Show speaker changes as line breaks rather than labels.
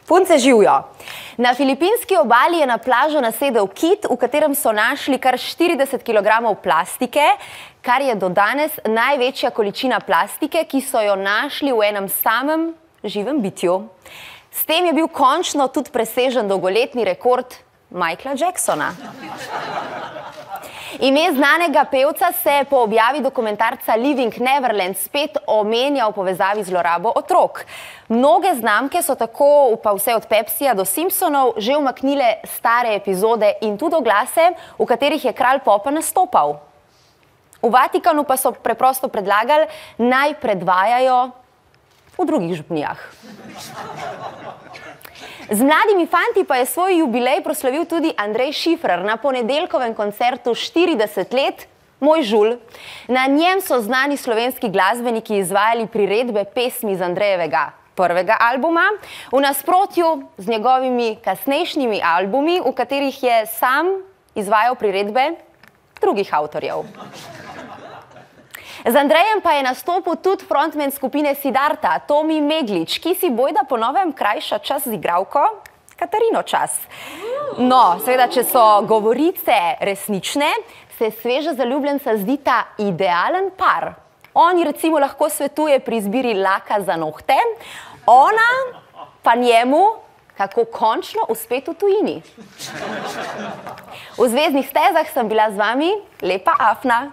Punce živijo. Na filipinski obali je na plažo nasedel kit, v katerem so našli kar 40 kg plastike, kar je do danes največja količina plastike, ki so jo našli v enem samem živem bitju. S tem je bil končno tudi presežen dolgoletni rekord Michaela Jacksona. Ime znanega pevca se po objavi dokumentarca Living Neverland spet omenja v povezavi z zlorabo otrok. Mnoge znamke so tako, pa vse od Pepsija do Simpsonov, že umaknile stare epizode in tudi oglase, v katerih je kralj popa nastopal. V Vatikanu pa so preprosto predlagali, naj predvajajo v drugih župnijah. Z mladimi fanti pa je svoj jubilej proslavil tudi Andrej Šifrer na ponedeljkovem koncertu 40 let Moj žulj. Na njem so znani slovenski glasbeniki izvajali priredbe pesmi z Andrejevega prvega albuma, v nasprotju z njegovimi kasnejšnjimi albumi, v katerih je sam izvajal priredbe drugih avtorjev. Z Andrejem pa je nastopil tudi frontman skupine Siddharta, Tomi Meglič, ki si bojda po novem krajša čas z igralko Katarino Čas. No, seveda, če so govorice resnične, se sveže zaljubljenca zdita idealen par. On recimo lahko svetuje pri izbiri laka za nohte, ona pa njemu, kako končno uspeti v tujini. V Zvezdnih stezah sem bila z vami Lepa Afna.